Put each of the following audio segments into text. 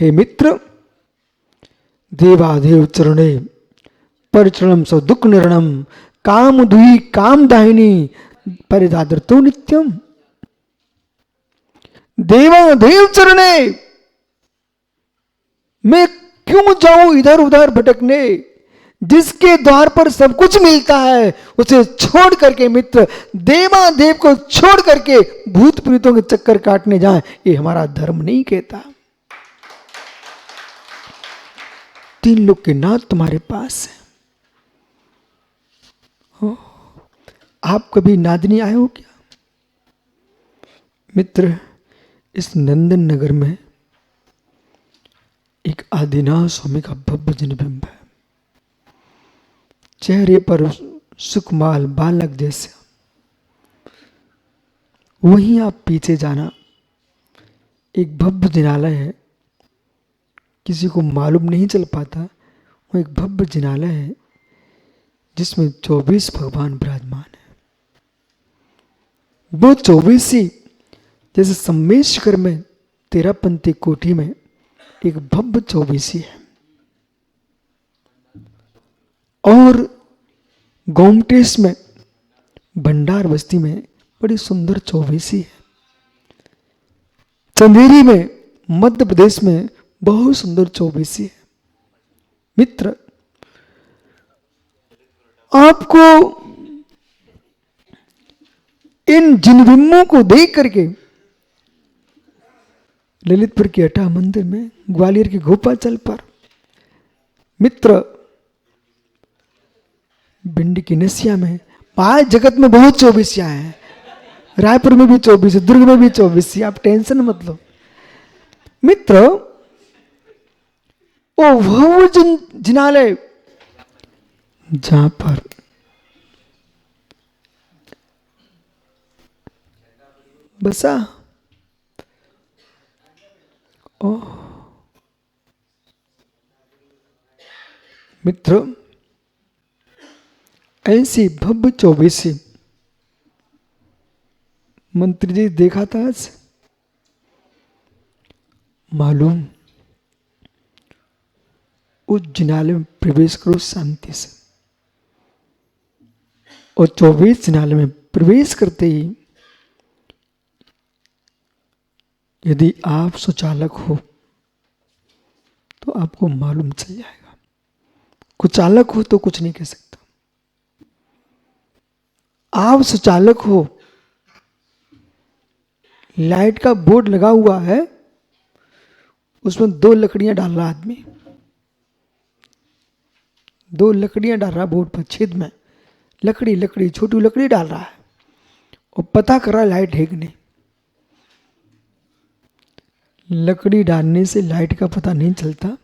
हे मित्र, देवादेव चरणे परिचरणम सौ दुख निरणम काम दुई काम दाहिनी परिदादरतो नित्यम। देवादेव चरणे मैं क्यों जाऊं इधर उधर भटकने, जिसके द्वार पर सब कुछ मिलता है उसे छोड़ करके मित्र देवादेव को छोड़ करके भूत प्रेतों के चक्कर काटने जाएं, ये हमारा धर्म नहीं कहता। 3 लोग के नाथ तुम्हारे पास है। आप कभी नादनी आए हो क्या? मित्र, इस नंदन नगर में एक आदिनाथ स्वामी का भव्य जन्मबिंब है। चेहरे पर सुकमाल बालक जैसे। वहीं आप पीछे जाना, एक भव्य जिनालय है, किसी को मालूम नहीं चल पाता। वो एक भव्य जिनालय है जिसमें 24 भगवान विराजमान है। वो 24 ही जैसे सम्मेशकर में 13पंथी कोठी में एक भव्य 24 है, और गोमटेश में भंडार बस्ती में बड़ी सुंदर 24 है। चंदेरी में मध्य प्रदेश में बहुत सुंदर 24 है। मित्र, आपको इन जिनबिंबों को देख करके ललितपुर के अटा मंदिर में, ग्वालियर के गोपाचल पर, मित्र भिंडी की नसिया में, पाए जगत में बहुत 24 हैं। रायपुर में भी 24 है, दुर्ग में भी 24 है, आप टेंशन मत लो। मित्र, ओ वो जिनालय जहां पर बसा, ओ मित्र, ऐसी भव्य 24 मंत्री जी देखा था आज। मालूम, उस जिनालय में प्रवेश करो शांति से, और 24 जिनालय में प्रवेश करते ही यदि आप सुचालक हो तो आपको मालूम चल जाएगा। कुचालक हो तो कुछ नहीं कह सकता। आप सुचालक हो, लाइट का बोर्ड लगा हुआ है, उसमें 2 लकड़ियां डाल रहा आदमी, 2 लकड़ियां डाल रहा बोर्ड पर, छेद में लकड़ी लकड़ी छोटी लकड़ी डाल रहा है, और पता कर रहा है लाइट है कि नहीं। लकड़ी डालने से लाइट का पता नहीं चलता,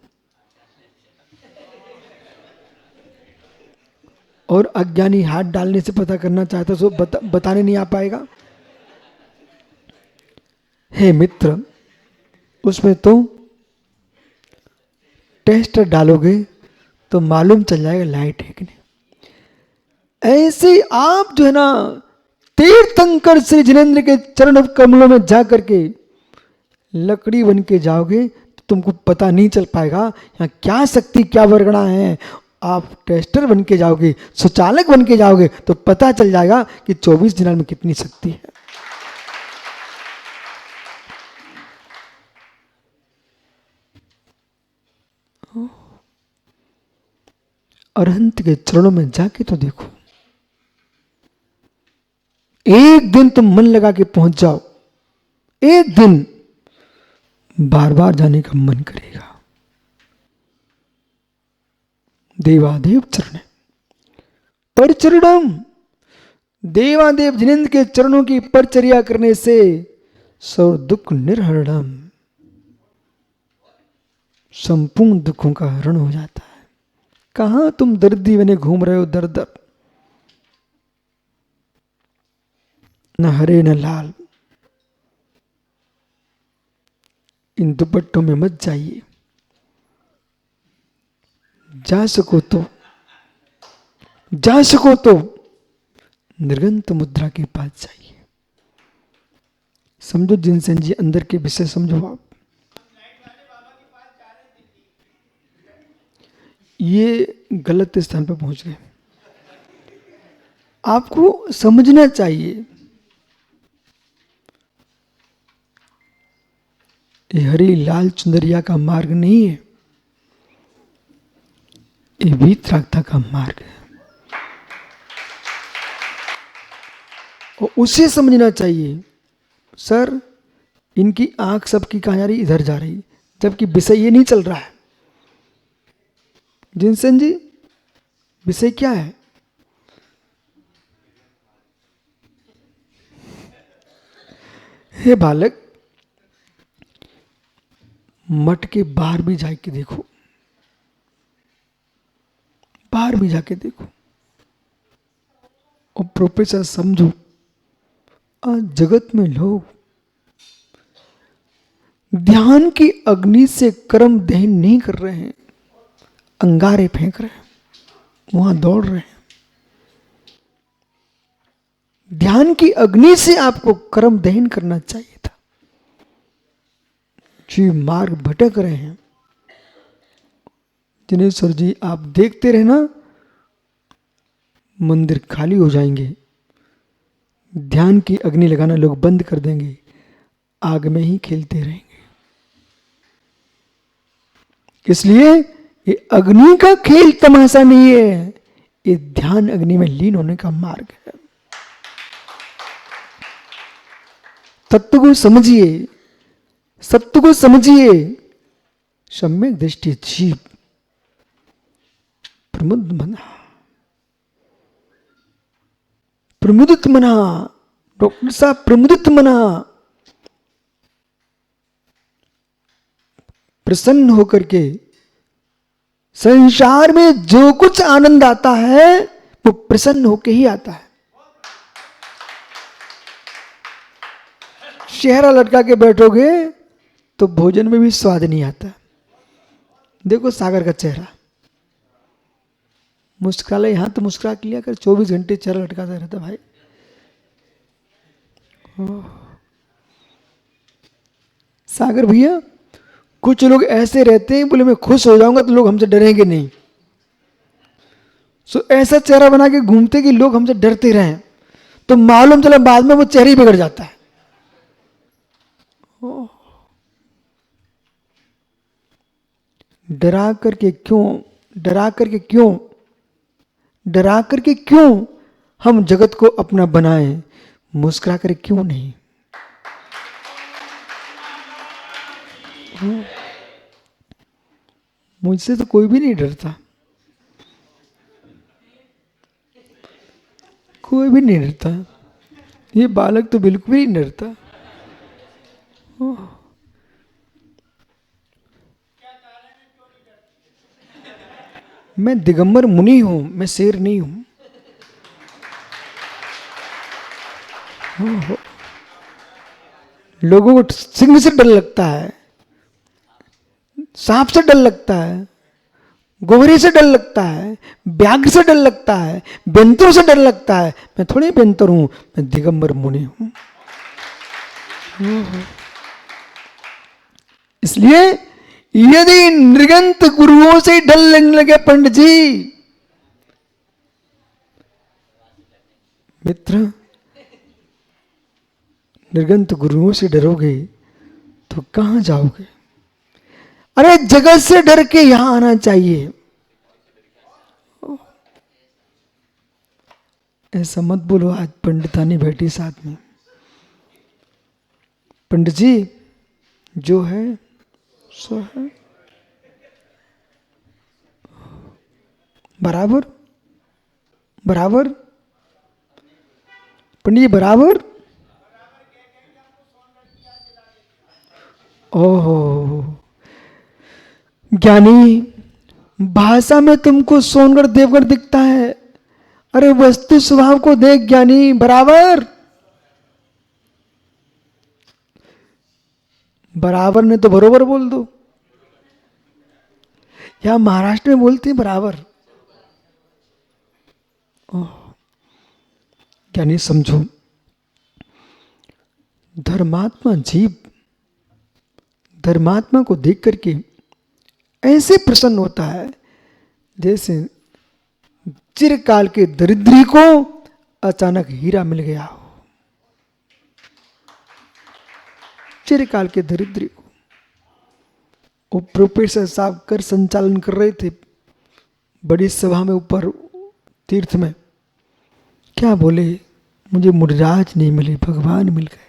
और अज्ञानी हाथ डालने से पता करना चाहता सो बताने नहीं आ पाएगा। हे मित्र, उसमें तो टेस्ट डालोगे तो मालूम चल जाएगा लाइट है कि नहीं। ऐसे आप जो है ना तीर्थंकर श्री जिनेंद्र के चरण कमलों में जा करके लकड़ी बन के जाओगे तो तुमको पता नहीं चल पाएगा यहाँ क्या शक्ति क्या वर्गणा है। आप टेस्टर बन के जाओगे, सुचालक बन के जाओगे तो पता चल जाएगा कि 24 जिनाल में कितनी शक्ति है। अरहंत के चरणों में जाके तो देखो, एक दिन तुम मन लगा के पहुंच जाओ, एक दिन बार बार जाने का मन करेगा। देवादेव चरण परिचरणम, देवादेव जिनेंद्र के चरणों की परिचर्या करने से सर्व दुख निर्हरणम, संपूर्ण दुखों का हरण हो जाता है। कहां तुम दर्दी बने घूम रहे हो दर दर, न हरे न लाल। इन दुपट्टों में मत जाइए, जा सको तो निर्गंत मुद्रा के पास जाइए। समझो जिनसेन जी, अंदर के विषय समझो आप। ये गलत स्थान पर पहुंच गए। आपको समझना चाहिए ये हरि लाल चुंदरिया का मार्ग नहीं है, ये वीतरागता का मार्ग है। और उसे समझना चाहिए। सर इनकी आंख सबकी कहाँ जा रही, इधर जा रही, जबकि विषय ये नहीं चल रहा है। जिनसेन जी विषय क्या है? हे बालक, मठ के बाहर भी जाके देखो, बाहर भी जाके देखो और प्रोफेसर समझो, आज जगत में लोग ध्यान की अग्नि से कर्म दहन नहीं कर रहे हैं, अंगारे फेंक रहे हैं, वहां दौड़ रहे हैं। ध्यान की अग्नि से आपको कर्म दहन करना चाहिए था। जी मार्ग भटक रहे हैं। दिनेश्वर जी आप देखते रहना, मंदिर खाली हो जाएंगे, ध्यान की अग्नि लगाना लोग बंद कर देंगे, आग में ही खेलते रहेंगे। इसलिए ये अग्नि का खेल तमाशा नहीं है, ये ध्यान अग्नि में लीन होने का मार्ग है। तत्व को समझिए, सत्य को समझिए। सम्यक दृष्टि जीव प्रमुद मना, प्रमुदित मना, डॉक्टर साहब प्रमुदित मना, प्रसन्न होकर के संसार में जो कुछ आनंद आता है वो प्रसन्न होकर ही आता है। चेहरा लटका के बैठोगे तो भोजन में भी स्वाद नहीं आता। देखो सागर का चेहरा, मुस्कुराले यहां तो मुस्कुरा लिया कर, 24 घंटे चेहरा लटकाता रहता भाई। सागर भैया कुछ लोग ऐसे रहते हैं, बोले मैं खुश हो जाऊंगा तो लोग हमसे डरेंगे नहीं, सो ऐसा चेहरा बना के घूमते कि लोग हमसे डरते रहें, तो मालूम चला बाद में वो चेहरा ही बिगड़ जाता है। डरा करके क्यों, डरा करके क्यों, डरा करके क्यों हम जगत को अपना बनाएं, मुस्कुरा कर क्यों नहीं। मुझसे तो कोई भी नहीं डरता, कोई भी नहीं डरता, ये बालक तो बिल्कुल ही नहीं डरता। मैं दिगंबर मुनि हूं, मैं शेर नहीं हूं। लोगों को सिंह से डर लगता है, सांप से डर लगता है, गोबरे से डर लगता है, व्याघ्र से डर लगता है, बेंतर से डर लगता है। मैं थोड़ी बेंतर हूं, मैं दिगंबर मुनि हूं। इसलिए यदि नृगंत गुरुओं से डर लगने लगे पंडित जी, मित्र निर्गंत गुरुओं से डरोगे तो कहां जाओगे। अरे जगत से डर के यहां आना चाहिए। ऐसा मत बोलो, आज पंडितानी बैठी साथ में। पंडित जी जो है सो है, बराबर बराबर, पंडित जी बराबर। ओहो ज्ञानी, भाषा में तुमको सोनगढ़ देवगढ़ दिखता है, अरे वस्तु स्वभाव को देख ज्ञानी। बराबर बराबर ने तो बरोबर बोल दो, या महाराष्ट्र में बोलते हैं बराबर। ज्ञानी समझो, धर्मात्मा जीव धर्मात्मा को देख करके ऐसे प्रसन्न होता है जैसे चिरकाल के दरिद्री को अचानक हीरा मिल गया हो। चिरकाल के दरिद्री को। वो प्रोफेसर साहब कर संचालन कर रहे थे बड़ी सभा में ऊपर तीर्थ में। क्या बोले, मुझे मुनिराज नहीं मिले, भगवान मिल गए।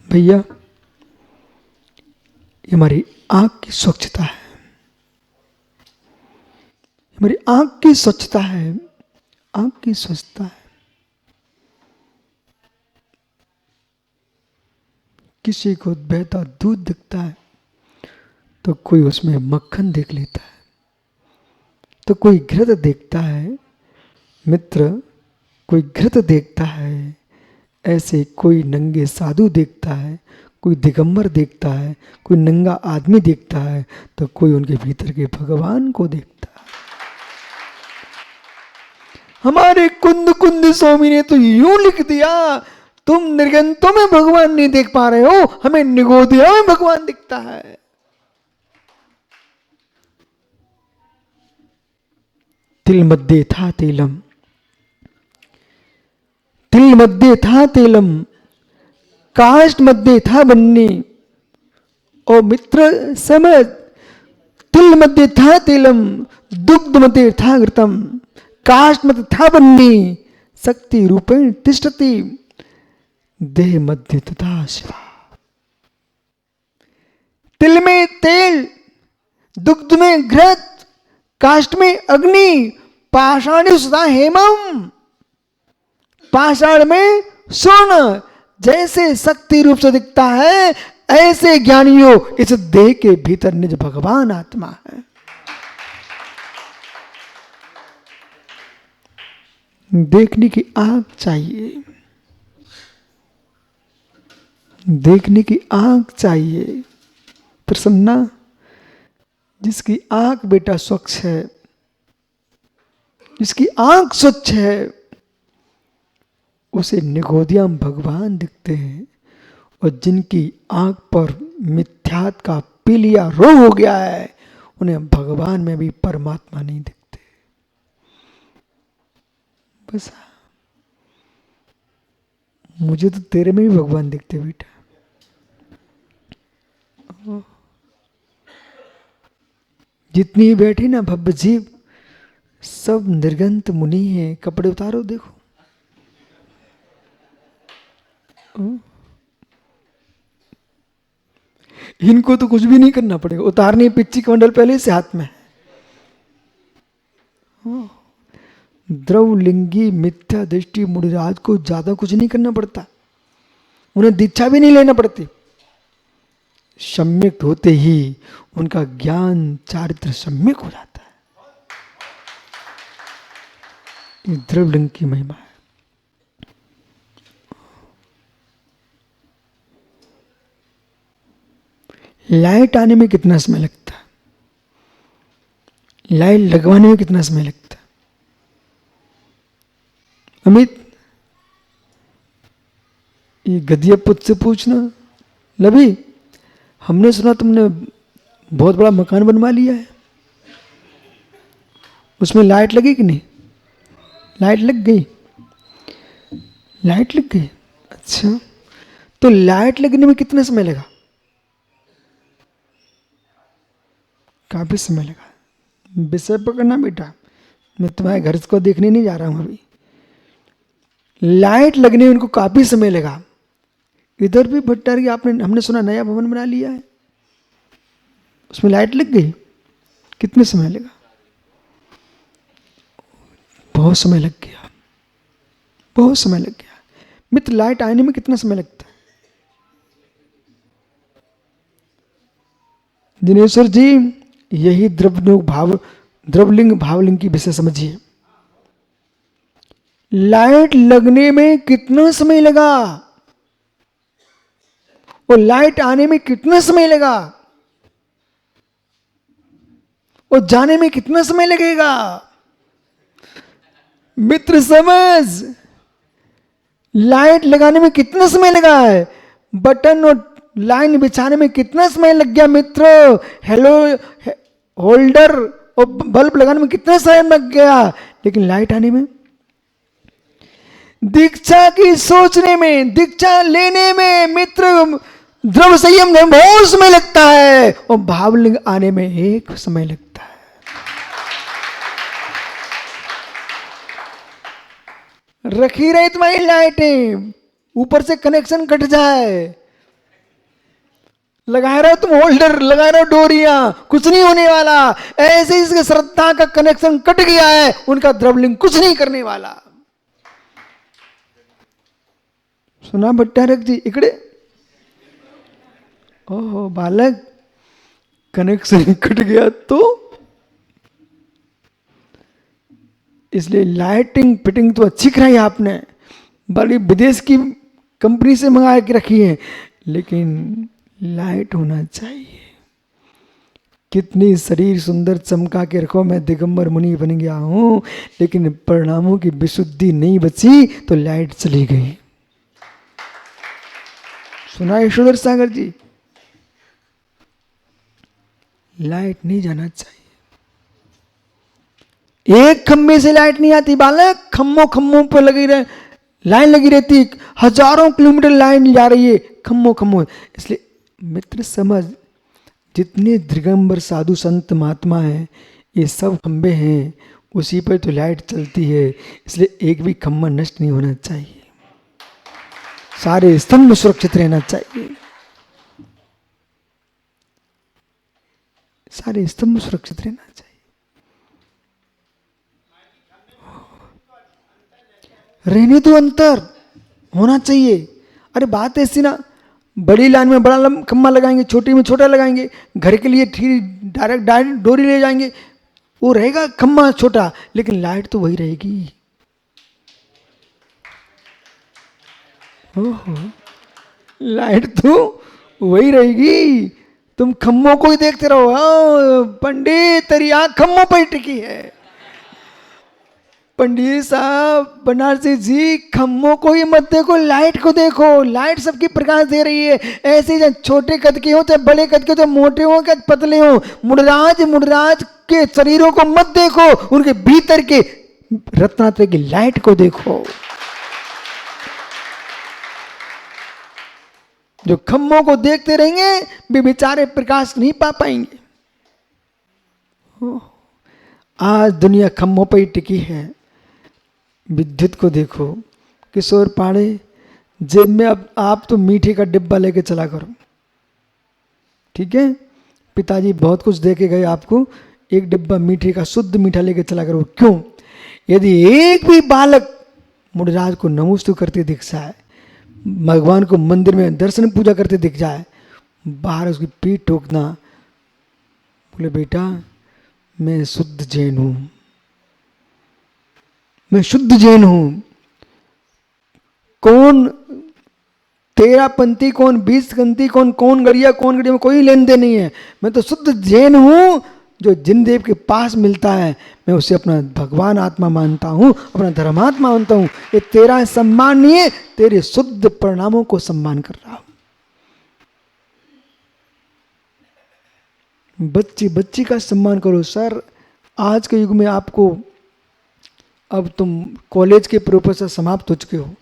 भैया ये हमारी आंख की स्वच्छता है, हमारी आंख की स्वच्छता है, आंख की स्वच्छता है। किसी को बहता दूध दिखता है तो कोई उसमें मक्खन देख लेता है, तो कोई घृत देखता है मित्र, कोई घृत देखता है। ऐसे कोई नंगे साधु देखता है, कोई दिगंबर देखता है, कोई नंगा आदमी देखता है, तो कोई उनके भीतर के भगवान को देखता है। हमारे कुंद कुंद स्वामी ने तो यूं लिख दिया, तुम निर्गंतों में भगवान नहीं देख पा रहे हो, हमें निगोदिया में भगवान दिखता है। तिल मध्य था तेलम, तिल मध्य था तेलम, काष्ठ मध्य था बन्नी। ओ मित्र समझ, तिल मध्य था तेलम, दुग्ध मध्य था घृतम, काष्ठ मध्य था बन्नी, शक्ति रूपेण तिष्ठति, देह मध्य तथा शिवा। तिल में तेल, दुग्ध में घृत, काष्ठ में अग्नि, पाषाण सदा हेमम, पाषाण में स्वर्ण। जैसे शक्ति रूप से दिखता है, ऐसे ज्ञानियों इस देह के भीतर निज भगवान आत्मा है। देखने की आंख चाहिए, देखने की आंख चाहिए। प्रसन्ना, जिसकी आंख बेटा स्वच्छ है, जिसकी आंख स्वच्छ है, उसे निगोदियाम भगवान दिखते हैं। और जिनकी आंख पर मिथ्यात का पीलिया रोग हो गया है, उन्हें भगवान में भी परमात्मा नहीं दिखते। बस मुझे तो तेरे में भी भगवान दिखते बेटा। जितनी बैठी ना भव्य जीव, सब निर्गंत मुनि है। कपड़े उतारो देखो, इनको तो कुछ भी नहीं करना पड़ेगा, उतारनी पिच्ची कमंडल पहले से हाथ में। द्रवलिंगी मिथ्या दृष्टि मुनिराज को ज्यादा कुछ नहीं करना पड़ता, उन्हें दीक्षा भी नहीं लेना पड़ती। सम्यक होते ही उनका ज्ञान चारित्र सम्यक हो जाता है। ये द्रवलिंग की महिमा है। लाइट आने में कितना समय लगता है, लाइट लगवाने में कितना समय लगता है। अमित, ये गदिया पुत्र से पूछना। लभी, हमने सुना तुमने बहुत बड़ा मकान बनवा लिया है, उसमें लाइट लगी कि नहीं? लाइट लग गई, लाइट लग गई। अच्छा, तो लाइट लगने में कितना समय लगा? काफी समय लगा। विषय पकड़ना बेटा, मैं तुम्हारे घर को देखने नहीं जा रहा हूं अभी। लाइट लगने में उनको काफी समय लगा। इधर भी भट्टारी हमने सुना नया भवन बना लिया है, उसमें लाइट लग गई। कितने समय लगा? बहुत समय लग गया, बहुत समय लग गया। मित्र, लाइट आने में कितना समय लगता है? दिनेश्वर जी, यही द्रवलिंग भावलिंग की विषय समझिए। लाइट लगने में कितना समय लगा और लाइट आने में कितना समय लगा और जाने में कितना समय लगेगा? मित्र समझ, लाइट लगाने में कितना समय लगा है, बटन और लाइन बिछाने में कितना समय लग गया मित्र, हेलो होल्डर और बल्ब लगाने में कितना समय लग गया, लेकिन लाइट आने में, दीक्षा की सोचने में, दीक्षा लेने में मित्र द्रव संयम में बहुत समय लगता है और भावलिंग आने में एक समय लगता है। रखी रहे तुम्हारी लाइटें, ऊपर से कनेक्शन कट जाए, लगा रहे हो तुम होल्डर, लगा रहे हो डोरियां, कुछ नहीं होने वाला। ऐसे इसके श्रद्धा का कनेक्शन कट गया है, उनका द्रवलिंग कुछ नहीं करने वाला। सुना भट्टारक जी इकड़े, ओहो बालक कनेक्शन कट गया तो, इसलिए लाइटिंग फिटिंग तो अच्छी कराई आपने, बड़ी विदेश की कंपनी से मंगा के रखी है, लेकिन लाइट होना चाहिए। कितनी शरीर सुंदर चमका के रखो, मैं दिगंबर मुनि बन गया हूं, लेकिन परिणामों की विशुद्धि नहीं बची तो लाइट चली गई। सुना यशोधर सागर जी, लाइट नहीं जाना चाहिए। एक खम्भे से लाइट नहीं आती बालक, खम्भों पर लगी रहे, लाइन लगी रहती, हजारों किलोमीटर लाइन जा रही है, खम्भों। इसलिए मित्र समझ, जितने दिगंबर साधु संत महात्मा हैं, ये सब खंबे हैं, उसी पर तो लाइट चलती है। इसलिए एक भी खम्भा नष्ट नहीं होना चाहिए, सारे स्तंभ सुरक्षित रहना चाहिए, सारे स्तंभ सुरक्षित रहना चाहिए। रहने तो अंतर होना चाहिए। अरे बात ऐसी ना, बड़ी लाइन में बड़ा खम्भा लगाएंगे, छोटी में छोटा लगाएंगे, घर के लिए ठीक डायरेक्ट डोरी ले जाएंगे, वो रहेगा खम्भा छोटा, लेकिन लाइट तो वही रहेगी। ओहो, लाइट तो वही रहेगी, तुम खम्भों को ही देखते रहो। पंडित तेरी आंख खम्भों पर टिकी है। पंडित साहब बनारसी जी, खम्भों को ही मत देखो, लाइट को देखो। लाइट सबकी प्रकाश दे रही है। ऐसे चाहे छोटे कद के हो, चाहे बड़े कद के, चाहे मोटे हो, चाहे पतले हो, मुडराज के शरीरों को मत देखो, उनके भीतर के रत्नात्रय की लाइट को देखो। जो खम्भों को देखते रहेंगे वे बेचारे प्रकाश नहीं पा पाएंगे। आज दुनिया खम्भों पर ही टिकी है। विद्युत को देखो, किशोर पाड़े, जेब में अब आप तो मीठे का डिब्बा लेके चला करो, ठीक है? पिताजी बहुत कुछ दे के गए आपको, एक डिब्बा मीठे का, शुद्ध मीठा लेके चला करो। क्यों? यदि एक भी बालक मुडराज को नमोस्तु करते दिख जाए, भगवान को मंदिर में दर्शन पूजा करते दिख जाए, बाहर उसकी पीठ ठोकना, बोले बेटा मैं शुद्ध जैन हूं, मैं शुद्ध जैन हूं। कौन 13 पंथी, कौन 20 पंथी, कौन गड़िया, कौन गड़िया में कोई लेन देन नहीं है। मैं तो शुद्ध जैन हूं। जो जिन देव के पास मिलता है मैं उसे अपना भगवान आत्मा मानता हूं, अपना धर्मात्मा मानता हूं। ये तेरा सम्मान नहीं है, तेरे शुद्ध परिणामों को सम्मान कर रहा हूं। बच्ची का सम्मान करो। सर आज के युग में आपको, अब तुम कॉलेज के प्रोफेसर समाप्त हो चुके हो,